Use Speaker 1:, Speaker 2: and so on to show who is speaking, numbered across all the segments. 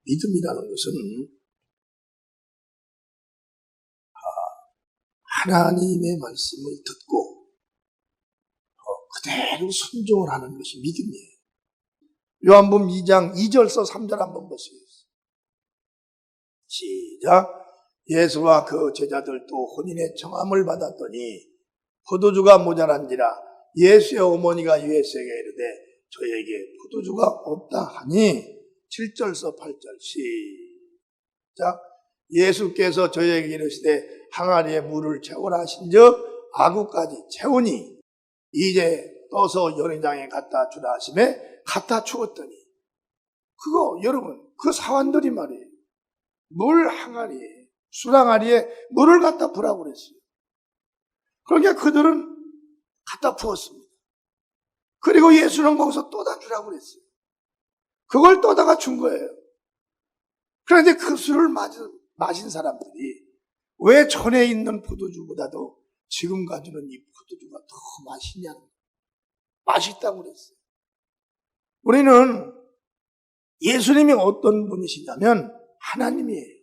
Speaker 1: 믿음이라는 것은 하나님의 말씀을 듣고 그대로 순종을 하는 것이 믿음이에요. 요한복음 2장 2절서 3절 한번 보시겠습니다. 시작. 예수와 그 제자들도 혼인의 청함을 받았더니 포도주가 모자란지라 예수의 어머니가 예수에게 이르되 저에게 포도주가 없다 하니 7절서 8절 시작. 예수께서 저에게 이르시되 항아리에 물을 채우라 하신즉 아구까지 채우니 이제 떠서 연회장에 갖다 주라 하심에 갖다 주었더니 그거 여러분 그 사환들이 말이에요. 물 항아리에 술 항아리에 물을 갖다 부라고 그랬어요. 그러니까 그들은 갖다 부었습니다. 그리고 예수는 거기서 떠다 주라고 그랬어요. 그걸 떠다가 준 거예요. 그런데 그 술을 마신 사람들이 왜 전에 있는 포도주보다도 지금 가지는 이 포도주가 더 맛있냐는 거예요. 맛있다고 그랬어요. 우리는 예수님이 어떤 분이시냐면 하나님이에요.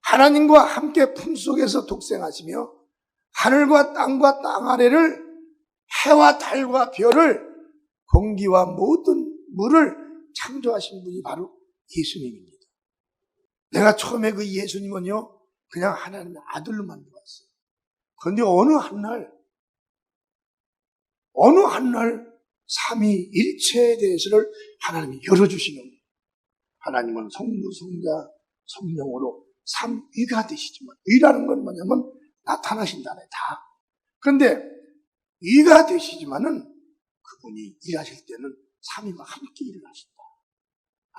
Speaker 1: 하나님과 함께 품속에서 독생하시며 하늘과 땅과 땅 아래를 해와 달과 별을 공기와 모든 물을 창조하신 분이 바로 예수님입니다. 내가 처음에 그 예수님은요 그냥 하나님의 아들로 만들었어요. 그런데 어느 한날 삼위일체에 대해서를 하나님이 열어주시는 거예요. 하나님은 성부, 성자, 성령으로 삼위가 되시지만 위라는 건 뭐냐면 나타나신다네 다. 그런데 위가 되시지만은 그분이 일하실 때는 삼위가 함께 일을 하신다.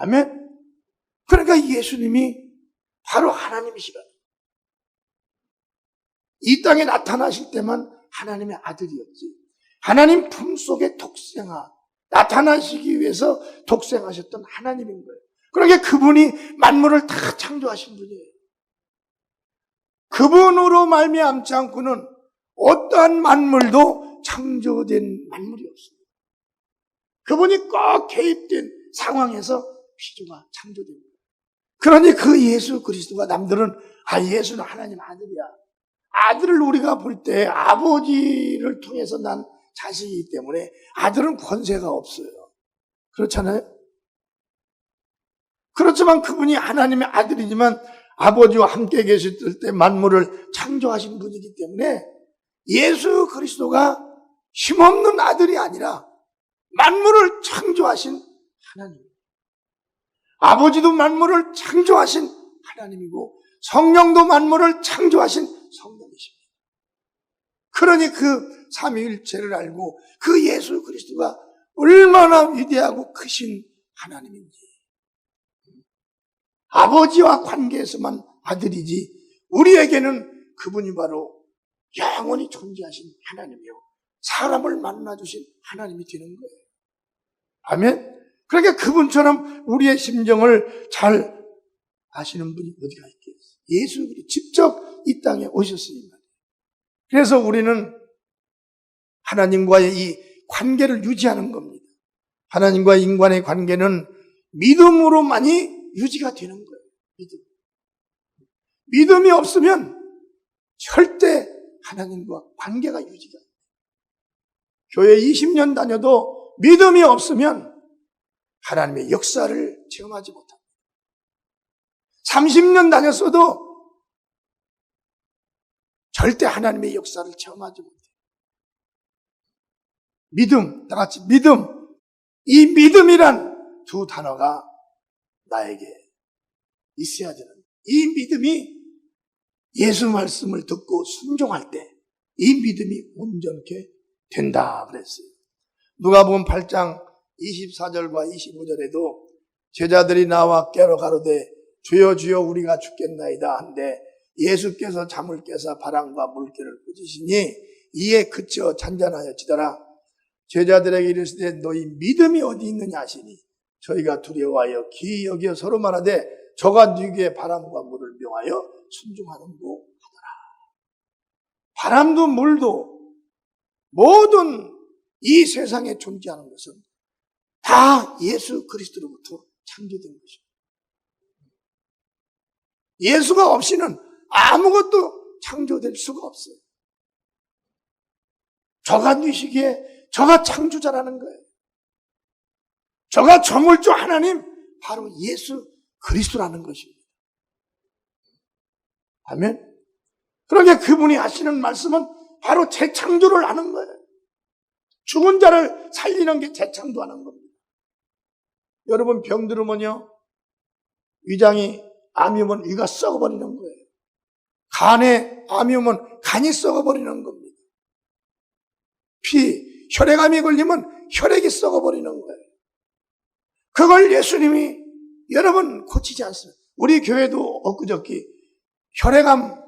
Speaker 1: 아멘. 그러니까 예수님이 바로 하나님이시라. 이 땅에 나타나실 때만 하나님의 아들이었지. 하나님 품속에 나타나시기 위해서 독생하셨던 하나님인 거예요. 그러니까 그분이 만물을 다 창조하신 분이에요. 그분으로 말미암지 않고는 어떠한 만물도 창조된 만물이 없습니다. 그분이 꼭 개입된 상황에서 피조가 창조됩니다. 그러니 그 예수 그리스도가 남들은 예수는 하나님 아들이야. 아들을 우리가 볼 때 아버지를 통해서 난 자식이기 때문에 아들은 권세가 없어요. 그렇잖아요? 그렇지만 그분이 하나님의 아들이지만 아버지와 함께 계셨을 때 만물을 창조하신 분이기 때문에 예수 그리스도가 힘없는 아들이 아니라 만물을 창조하신 하나님. 아버지도 만물을 창조하신 하나님이고 성령도 만물을 창조하신 성령이십니다. 그러니 그 삼위일체를 알고 그 예수 그리스도가 얼마나 위대하고 크신 하나님인지, 아버지와 관계에서만 아들이지 우리에게는 그분이 바로 영원히 존재하신 하나님이요 사람을 만나주신 하나님이 되는 거예요. 아멘. 그러니까 그분처럼 우리의 심정을 잘 아시는 분이 어디가 있겠어요. 예수 그리스도 직접 이 땅에 오셨으니 말이에요. 그래서 우리는 하나님과의 이 관계를 유지하는 겁니다. 하나님과 인간의 관계는 믿음으로만이 유지가 되는 거예요. 믿음이 없으면 절대 하나님과 관계가 유지가 안 돼요. 교회 20년 다녀도 믿음이 없으면 하나님의 역사를 체험하지 못합니다. 30년 다녔어도 절대 하나님의 역사를 체험하지 못해요. 믿음, 다 같이 믿음. 이 믿음이란 두 단어가 나에게 있어야 되는, 이 믿음이 예수 말씀을 듣고 순종할 때 이 믿음이 온전케 된다 그랬어요. 누가복음 8장 24절과 25절에도 제자들이 나와 깨러 가로되 주여 주여 우리가 죽겠나이다 한데 예수께서 잠을 깨사 바람과 물결을 꾸짖으시니 이에 그쳐 잔잔하여지더라. 제자들에게 이르시되 너희 믿음이 어디 있느냐 하시니 저희가 두려워하여 기이 여기어 서로 말하되 저가 네게 바람과 물을 명하여 순종하는 하더라. 바람도 물도 모든 이 세상에 존재하는 것은 다 예수 그리스도로부터 창조된 것입니다. 예수가 없이는 아무것도 창조될 수가 없어요. 저가 뉘시기에 저가 창조자라는 거예요. 저가 저물주 하나님, 바로 예수 그리스도라는 것입니다. 아멘. 그러게 그분이 하시는 말씀은 바로 재창조를 하는 거예요. 죽은 자를 살리는 게 재창조하는 겁니다. 여러분 병 들으면요, 위장이 암이 오면 위가 썩어버리는 거예요. 간에 암이 오면 간이 썩어버리는 겁니다. 혈액암이 걸리면 혈액이 썩어버리는 거예요. 그걸 예수님이 여러분 고치지 않습니다. 우리 교회도 엊그저께 혈액암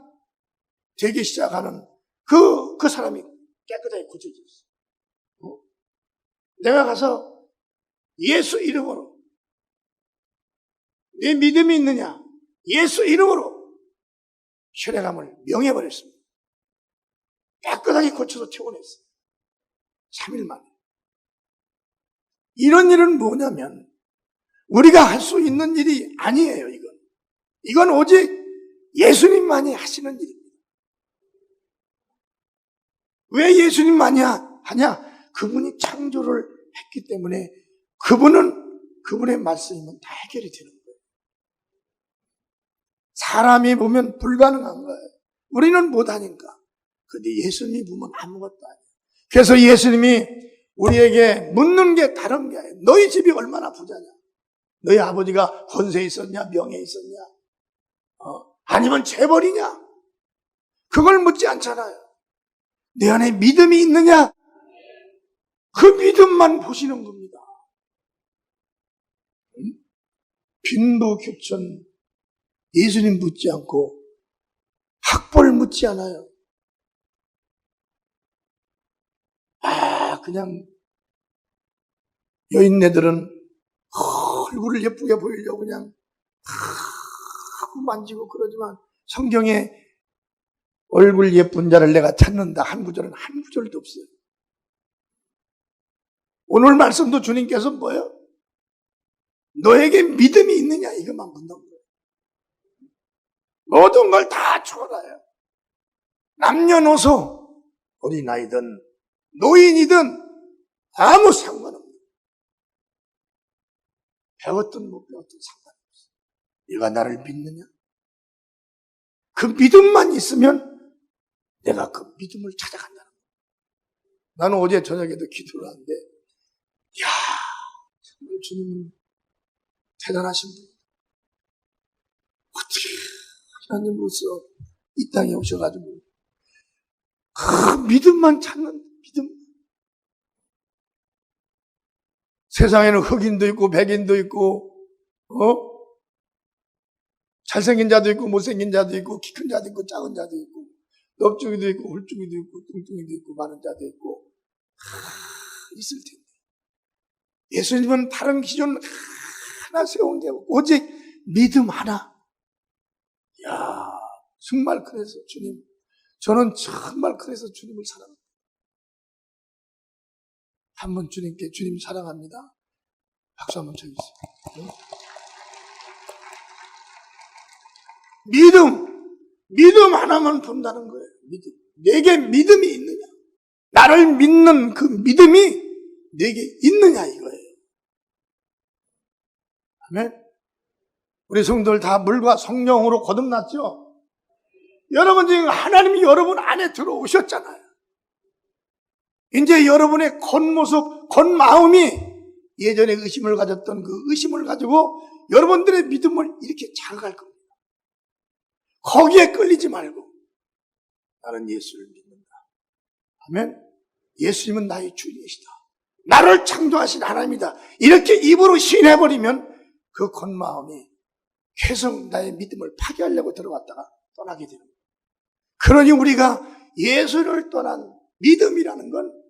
Speaker 1: 되기 시작하는 그 사람이 깨끗하게 고쳐졌어요. 내가 가서 예수 이름으로, 내 믿음이 있느냐? 예수 이름으로 혈액암을 명해버렸습니다. 깨끗하게 고쳐서 퇴원했어요. 3일 만에. 이런 일은 뭐냐면 우리가 할 수 있는 일이 아니에요. 이건 오직 예수님만이 하시는 일입니다. 왜 예수님만이 하냐? 그분이 창조를 했기 때문에 그분의 말씀이면 다 해결이 되는 거예요. 사람이 보면 불가능한 거예요. 우리는 못하니까. 근데 예수님이 보면 아무것도 아니에요. 그래서 예수님이 우리에게 묻는 게 다른 게 아니에요. 너희 집이 얼마나 부자냐? 너희 아버지가 권세 있었냐? 명예 있었냐? 아니면 재벌이냐? 그걸 묻지 않잖아요. 내 안에 믿음이 있느냐? 그 믿음만 보시는 겁니다. 빈부격천 예수님 묻지 않고 학벌 묻지 않아요. 그냥 여인네들은 얼굴을 예쁘게 보이려고 그냥 하고 만지고 그러지만 성경에 얼굴 예쁜 자를 내가 찾는다 한 구절은 한 구절도 없어요. 오늘 말씀도 주님께서 뭐예요? 너에게 믿음이 있느냐 이것만 묻는 거예요. 모든 걸 다 초월해요. 남녀노소 어린아이든 노인이든 아무 상관없어요. 배웠든 못 배웠든 상관없어요. 네가 나를 믿느냐? 그 믿음만 있으면 내가 그 믿음을 찾아간다는 거예요. 나는 어제 저녁에도 기도를 하는데 정말 주님은 대단하신 분. 어떻게 하나님으로서 이 땅에 오셔가지고 그 믿음만 찾는 믿음. 세상에는 흑인도 있고 백인도 있고 잘생긴 자도 있고 못생긴 자도 있고 키 큰 자도 있고 작은 자도 있고 넓적이도 있고 홀쭉이도 있고 뚱뚱이도 있고 많은 자도 있고 있을 텐데 예수님은 다른 기준 하나 세운 게 없고 오직 믿음 하나. 정말 그래서 저는 정말 그래서 주님을 사랑합니다. 한번 주님께 주님 사랑합니다. 박수 한번 쳐주세요. 믿음 하나만 본다는 거예요. 믿음. 내게 믿음이 있느냐? 나를 믿는 그 믿음이 내게 있느냐 이거예요. 아멘. 우리 성도들 다 물과 성령으로 거듭났죠? 여러분 지금 하나님이 여러분 안에 들어오셨잖아요. 이제 여러분의 겉모습, 겉마음이 예전에 의심을 가졌던 그 의심을 가지고 여러분들의 믿음을 이렇게 자극할 겁니다. 거기에 끌리지 말고 나는 예수를 믿는다. 아멘. 예수님은 나의 주인이시다. 나를 창조하신 하나님이다. 이렇게 입으로 시인해버리면 그 겉마음이 계속 나의 믿음을 파괴하려고 들어갔다가 떠나게 되는 거예요. 그러니 우리가 예수를 떠난 믿음이라는 건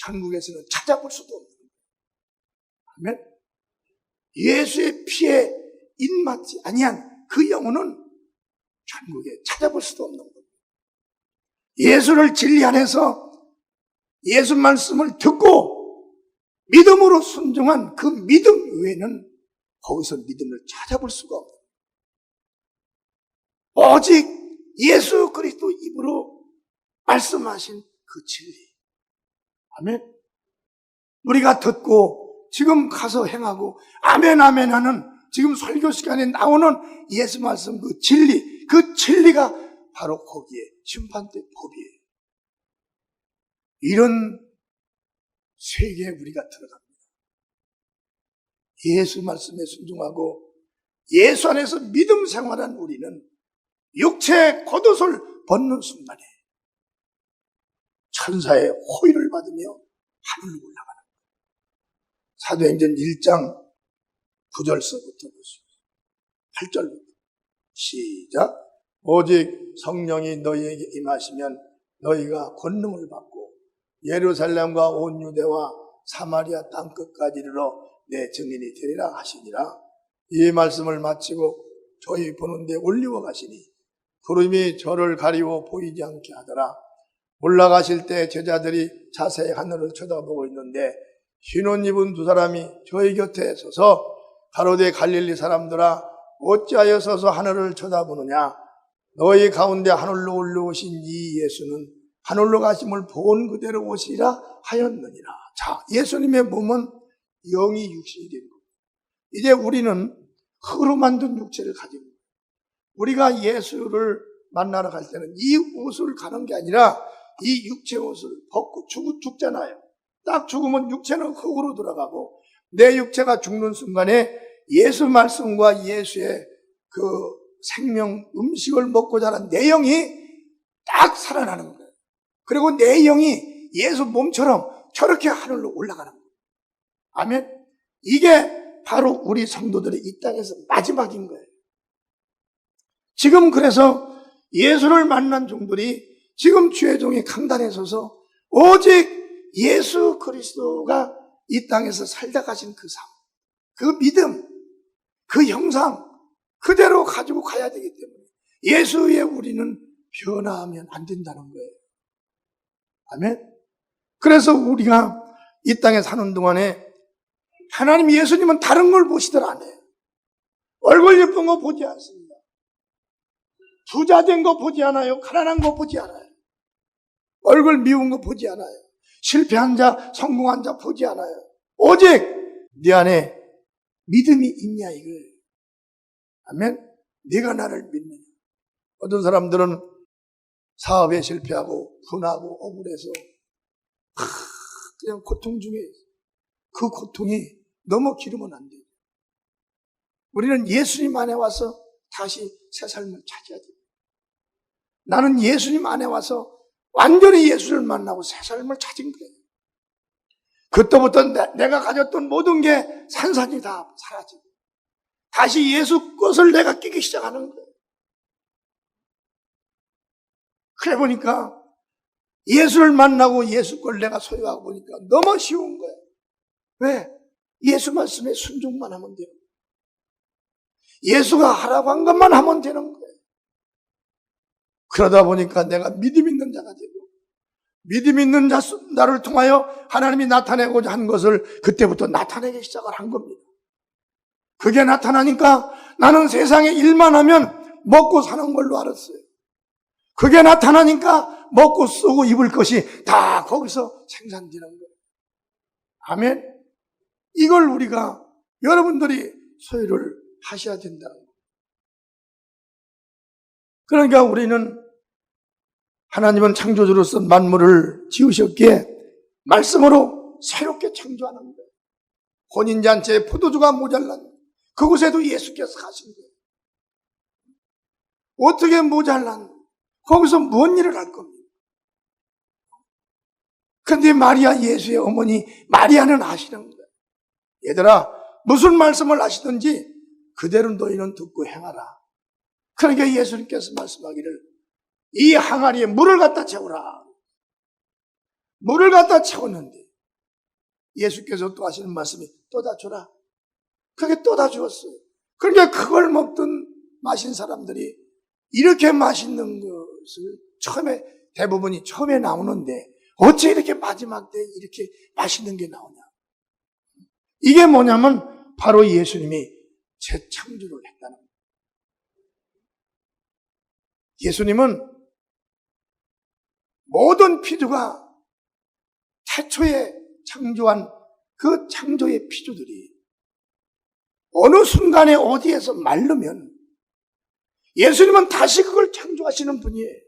Speaker 1: 천국에서는 찾아볼 수도 없는 거예요. 아멘. 예수의 피에 입맞지 아니한 그 영혼은 천국에 찾아볼 수도 없는 겁니다. 예수를 진리 안에서 예수 말씀을 듣고 믿음으로 순종한 그 믿음 외에는 거기서 믿음을 찾아볼 수가 없어요. 오직 예수 그리스도 입으로 말씀하신 그 진리. 아멘. 우리가 듣고 지금 가서 행하고 아멘 아멘 하는 지금 설교 시간에 나오는 예수 말씀 그 진리, 그 진리가 바로 거기에 심판대 법이에요. 이런 세계에 우리가 들어갑니다. 예수 말씀에 순종하고 예수 안에서 믿음 생활한 우리는 육체의 겉옷을 벗는 순간에 천사의 호의를 받으며 하늘로 올라가는 거예요. 사도행전 1장 9절서부터 보시죠. 8절부터 시작. 오직 성령이 너희에게 임하시면 너희가 권능을 받고 예루살렘과 온 유대와 사마리아 땅끝까지 이르러 내 증인이 되리라 하시니라. 이 말씀을 마치고 저희 보는 데 올리워 가시니 구름이 저를 가리워 보이지 않게 하더라. 올라가실 때 제자들이 자세히 하늘을 쳐다보고 있는데 흰옷 입은 두 사람이 저희 곁에 서서 가로되 갈릴리 사람들아 어찌하여 서서 하늘을 쳐다보느냐. 너희 가운데 하늘로 올라오신 이 예수는 하늘로 가심을 본 그대로 오시리라 하였느니라. 자, 예수님의 몸은 영이 육신이 된 겁니다. 이제 우리는 흙으로 만든 육체를 가지고 우리가 예수를 만나러 갈 때는 이 옷을 가는 게 아니라 이 육체 옷을 벗고 죽잖아요. 딱 죽으면 육체는 흙으로 들어가고 내 육체가 죽는 순간에 예수 말씀과 예수의 그 생명 음식을 먹고 자란 내 영이 딱 살아나는 거예요. 그리고 내 영이 예수 몸처럼 저렇게 하늘로 올라가는 거예요. 아멘. 이게 바로 우리 성도들의 이 땅에서 마지막인 거예요. 지금 그래서 예수를 만난 종들이 지금 주의 종이 강단에 서서 오직 예수 그리스도가 이 땅에서 살다 가신 그 삶, 그 믿음, 그 형상 그대로 가지고 가야 되기 때문에 예수에 우리는 변화하면 안 된다는 거예요. 아멘. 그래서 우리가 이 땅에 사는 동안에 하나님 예수님은 다른 걸 보시들 안 해요. 얼굴 예쁜 거 보지 않습니다. 부자 된 거 보지 않아요. 가난한 거 보지 않아요. 얼굴 미운 거 보지 않아요. 실패한 자, 성공한 자 보지 않아요. 오직 네 안에 믿음이 있냐 이거예요. 아멘. 네가 나를 믿느냐. 어떤 사람들은 사업에 실패하고 분하고 억울해서 그냥 고통 중에 그 고통이 너무 길으면 안 돼요. 우리는 예수님 안에 와서 다시 새 삶을 찾아야 돼요. 나는 예수님 안에 와서 완전히 예수를 만나고 새 삶을 찾은 거예요. 그때부터 내가 가졌던 모든 게 산산이 다 사라지고 다시 예수 것을 내가 끼기 시작하는 거예요. 그래 보니까 예수를 만나고 예수 걸 내가 소유하고 보니까 너무 쉬운 거예요. 왜? 예수 말씀에 순종만 하면 돼요. 예수가 하라고 한 것만 하면 되는 거예요. 그러다 보니까 내가 믿음 있는 자가 되고 믿음 있는 나를 통하여 하나님이 나타내고자 한 것을 그때부터 나타내기 시작을 한 겁니다. 그게 나타나니까 나는 세상에 일만 하면 먹고 사는 걸로 알았어요. 그게 나타나니까 먹고 쓰고 입을 것이 다 거기서 생산되는 거예요. 아멘. 이걸 우리가 여러분들이 소유를 하셔야 된다는 거예요. 그러니까 우리는 하나님은 창조주로서 만물을 지으셨기에 말씀으로 새롭게 창조하는 거예요. 혼인잔치에 포도주가 모자란 그곳에도 예수께서 가신 거예요. 어떻게 모자란 거기서 뭔 일을 할 겁니다. 그런데 마리아 예수의 어머니 마리아는 아시는 거예요. 얘들아 무슨 말씀을 하시든지 그대로 너희는 듣고 행하라. 그러니까 예수님께서 말씀하기를 이 항아리에 물을 갖다 채우라. 물을 갖다 채웠는데 예수께서 또 하시는 말씀이 또다 줘라. 그게 떠다 주었어요. 그러니까 그걸 먹던 마신 사람들이 이렇게 맛있는 것을 대부분이 처음에 나오는데 어째 이렇게 마지막 때 이렇게 맛있는 게 나오냐. 이게 뭐냐면 바로 예수님이 재창조를 했다는 거예요. 예수님은 모든 피조가 태초에 창조한 그 창조의 피조들이 어느 순간에 어디에서 마르면 예수님은 다시 그걸 창조하시는 분이에요.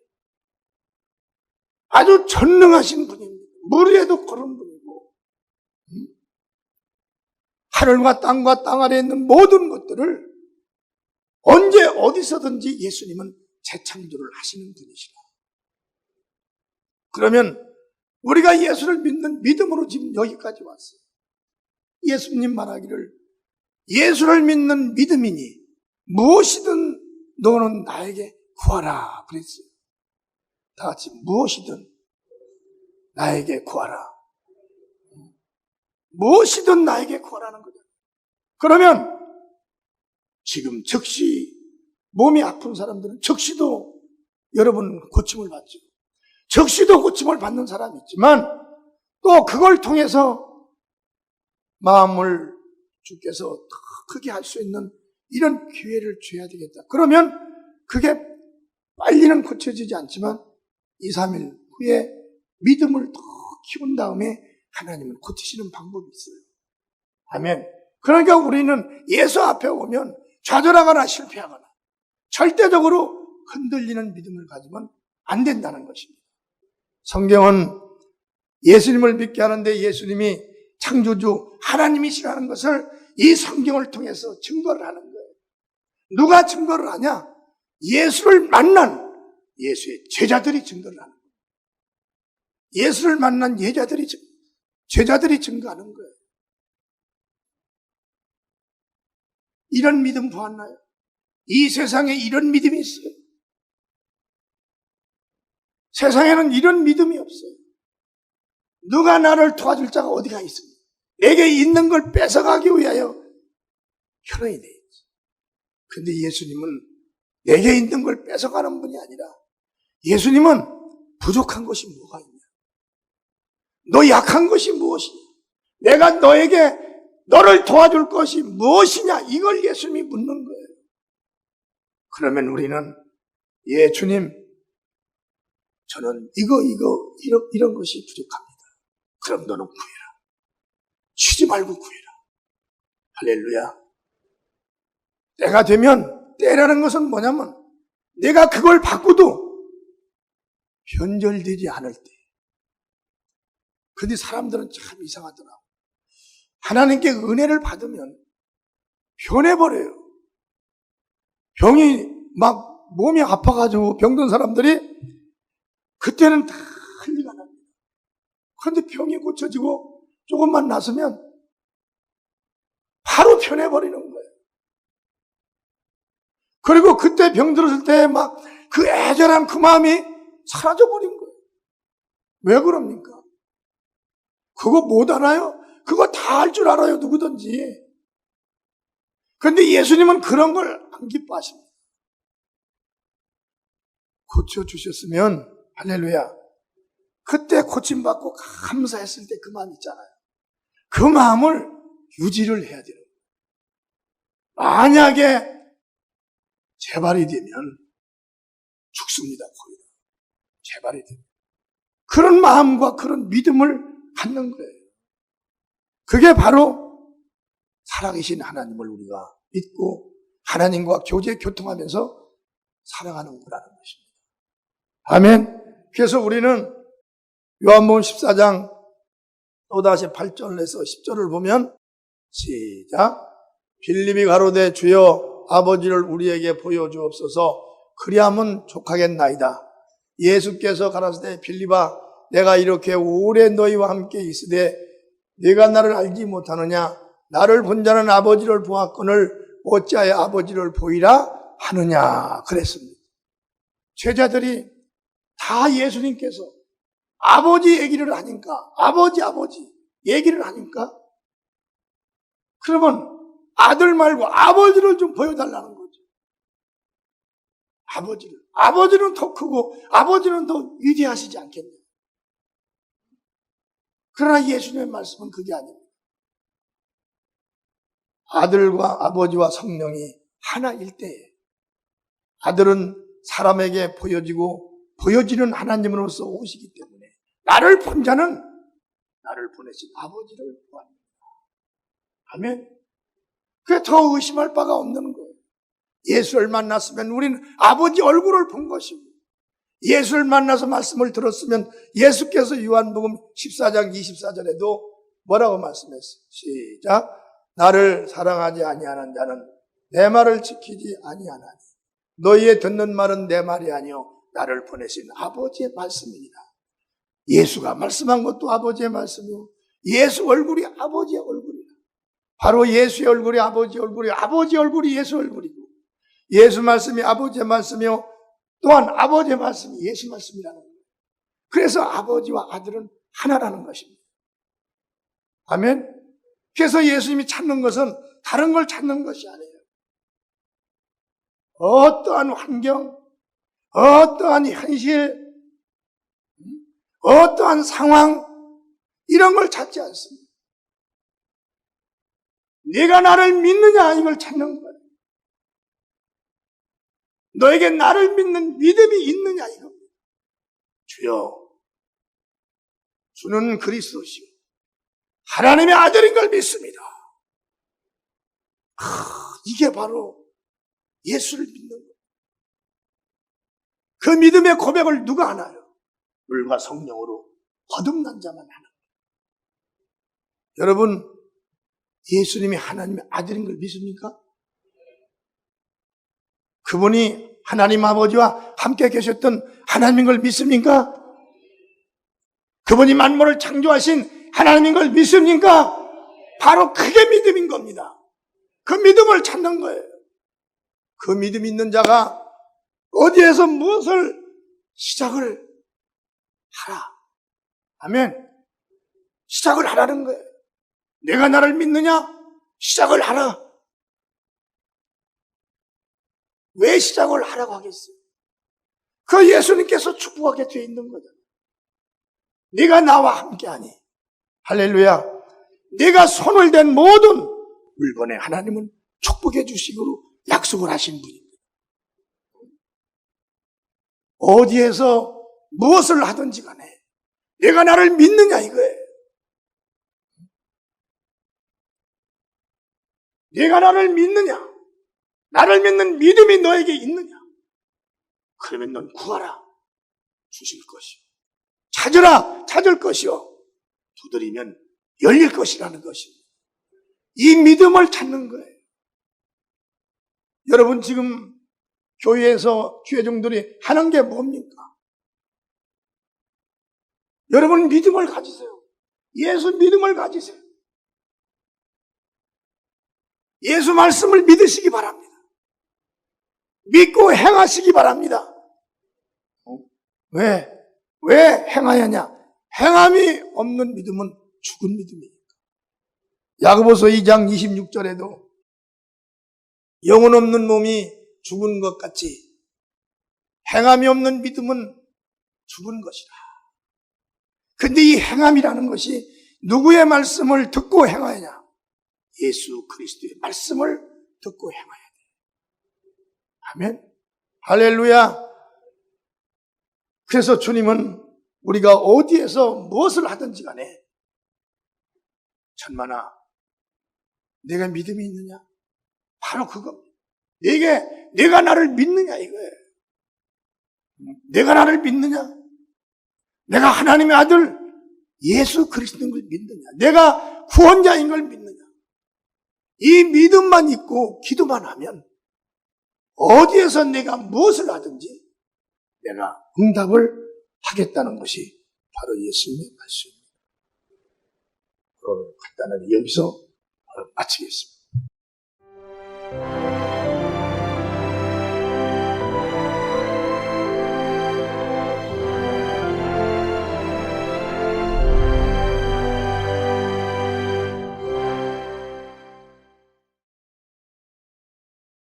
Speaker 1: 아주 전능하신 분입니다. 물 위에도 걸은 분이고 하늘과 땅과 땅 아래에 있는 모든 것들을 언제 어디서든지 예수님은 재창조를 하시는 분이시라. 그러면 우리가 예수를 믿는 믿음으로 지금 여기까지 왔어요. 예수님 말하기를 예수를 믿는 믿음이니 무엇이든 너는 나에게 구하라 그랬어요. 다 같이 무엇이든 나에게 구하라. 무엇이든 나에게 구하라는 거죠. 그러면 지금 즉시 몸이 아픈 사람들은 즉시도 여러분 고침을 받죠. 즉시도 고침을 받는 사람이 있지만 또 그걸 통해서 마음을 주께서 더 크게 할 수 있는 이런 기회를 줘야 되겠다. 그러면 그게 빨리는 고쳐지지 않지만 2, 3일 후에 믿음을 더 키운 다음에 하나님은 고치시는 방법이 있어요. 아멘. 그러니까 우리는 예수 앞에 오면 좌절하거나 실패하거나 절대적으로 흔들리는 믿음을 가지면 안 된다는 것입니다. 성경은 예수님을 믿게 하는데 예수님이 창조주 하나님이시라는 것을 이 성경을 통해서 증거를 하는 거예요. 누가 증거를 하냐? 예수를 만난 예수의 제자들이 증거를 하는 거예요. 예수를 만난 제자들이 증거하는 거예요. 이런 믿음 보았나요? 이 세상에 이런 믿음이 있어요. 세상에는 이런 믿음이 없어요. 누가 나를 도와줄 자가 어디가 있습니까? 내게 있는 걸 뺏어가기 위하여 현원이 되어 있지. 근데 예수님은 내게 있는 걸 뺏어가는 분이 아니라 예수님은 부족한 것이 뭐가 있냐? 너 약한 것이 무엇이냐? 내가 너를 도와줄 것이 무엇이냐? 이걸 예수님이 묻는 거예요. 그러면 우리는 예 주님 저는 이런 것이 부족합니다. 그럼 너는 구해라. 쉬지 말고 구해라. 할렐루야. 때가 되면 때라는 것은 뭐냐면 내가 그걸 받고도 변절되지 않을 때. 근데 사람들은 참 이상하더라고. 하나님께 은혜를 받으면 변해버려요. 병이 막 몸이 아파가지고 병든 사람들이 그때는 다 흘리가 납니다. 그런데 병이 고쳐지고 조금만 나서면 바로 변해버리는 거예요. 그리고 그때 병들었을 때 막 그 애절한 그 마음이 사라져버린 거예요. 왜 그럽니까? 그거 못 알아요? 그거 다 알 줄 알아요, 누구든지. 그런데 예수님은 그런 걸 안 기뻐하십니다. 고쳐주셨으면 할렐루야. 그때 고침받고 감사했을 때 그 마음 있잖아요. 그 마음을 유지를 해야 돼요. 만약에 재발이 되면 죽습니다. 거의 재발이 되면. 그런 마음과 그런 믿음을 갖는 거예요. 그게 바로 살아계신 하나님을 우리가 믿고 하나님과 교통하면서 살아가는 거라는 것입니다. 아멘. 그래서 우리는 요한복음 14장 또다시 8절에서 10절을 보면 시작. 빌립이 가로되 주여 아버지를 우리에게 보여주옵소서 그리하면 족하겠나이다. 예수께서 가라사대 빌립아 내가 이렇게 오래 너희와 함께 있으되 네가 나를 알지 못하느냐 나를 본 자는 아버지를 보았거늘 어찌하여 아버지를 보이라 하느냐 그랬습니다. 제자들이 다 예수님께서 아버지 얘기를 하니까 아버지 얘기를 하니까 그러면 아들 말고 아버지를 좀 보여달라는 거죠. 아버지는 더 크고 아버지는 더 위대하시지 않겠냐. 그러나 예수님의 말씀은 그게 아닙니다. 아들과 아버지와 성령이 하나일 때에 아들은 사람에게 보여지는 하나님으로서 오시기 때문에 나를 본 자는 나를 보내신 아버지를 보았습니다. 아멘. 그게 더 의심할 바가 없는 거예요. 예수를 만났으면 우리는 아버지 얼굴을 본 것이고, 예수를 만나서 말씀을 들었으면 예수께서 요한복음 14장 24절에도 뭐라고 말씀했어요? 시작. 나를 사랑하지 아니하는 자는 내 말을 지키지 아니하나니 너희의 듣는 말은 내 말이 아니요 나를 보내신 아버지의 말씀이니라. 예수가 말씀한 것도 아버지의 말씀이요 예수 얼굴이 아버지의 얼굴이라. 바로 예수의 얼굴이 아버지의 얼굴이요 아버지 얼굴이 예수 얼굴이고, 예수 말씀이 아버지의 말씀이요 또한 아버지의 말씀이 예수 말씀이라는 거예요. 그래서 아버지와 아들은 하나라는 것입니다. 아멘. 그래서 예수님이 찾는 것은 다른 걸 찾는 것이 아니에요. 어떠한 환경, 어떠한 현실, 어떠한 상황, 이런 걸 찾지 않습니다. 네가 나를 믿느냐, 이걸 찾는 거예요. 너에게 나를 믿는 믿음이 있느냐, 이겁니다. 주여, 주는 그리스도시요 하나님의 아들인 걸 믿습니다. 이게 바로 예수를 믿는 거예요. 그 믿음의 고백을 누가 하나요? 물과 성령으로 거듭난 자만 하는 거예요. 여러분, 예수님이 하나님의 아들인 걸 믿습니까? 그분이 하나님 아버지와 함께 계셨던 하나님인 걸 믿습니까? 그분이 만물을 창조하신 하나님인 걸 믿습니까? 바로 그게 믿음인 겁니다. 그 믿음을 찾는 거예요. 그 믿음 있는 자가 어디에서 무엇을 시작을 하라. 아멘. 시작을 하라는 거예요. 내가 나를 믿느냐? 시작을 하라. 왜 시작을 하라고 하겠어요? 그 예수님께서 축복하게 되어 있는 거잖아요. 네가 나와 함께하니 할렐루야. 네가 손을 댄 모든 물건에 하나님은 축복해 주시기로 약속을 하신 분입니다. 어디에서 무엇을 하든지 간에 내가 나를 믿느냐 이거예요. 네가 나를 믿느냐, 나를 믿는 믿음이 너에게 있느냐, 그러면 넌 구하라, 주실 것이요, 찾으라, 찾을 것이요, 두드리면 열릴 것이라는 것입니다. 이 믿음을 찾는 거예요. 여러분, 지금 교회에서 교회종들이 하는 게 뭡니까? 여러분 믿음을 가지세요. 예수 믿음을 가지세요. 예수 말씀을 믿으시기 바랍니다. 믿고 행하시기 바랍니다. 왜 행하느냐? 행함이 없는 믿음은 죽은 믿음이니까. 야고보서 2장 26절에도 영혼 없는 몸이 죽은 것 같이 행함이 없는 믿음은 죽은 것이다. 근데 이 행함이라는 것이 누구의 말씀을 듣고 행하느냐? 예수 그리스도의 말씀을 듣고 행해야 돼. 아멘. 할렐루야. 그래서 주님은 우리가 어디에서 무엇을 하든지 간에 천만아, 내가 믿음이 있느냐? 바로 그겁니다. 내가 나를 믿느냐 이거예요. 내가 나를 믿느냐? 내가 하나님의 아들 예수 그리스도인 걸 믿느냐? 내가 구원자인 걸 믿느냐? 이 믿음만 있고 기도만 하면 어디에서 내가 무엇을 하든지 내가 응답을 하겠다는 것이 바로 예수님의 말씀입니다. 간단하게 여기서 마치겠습니다.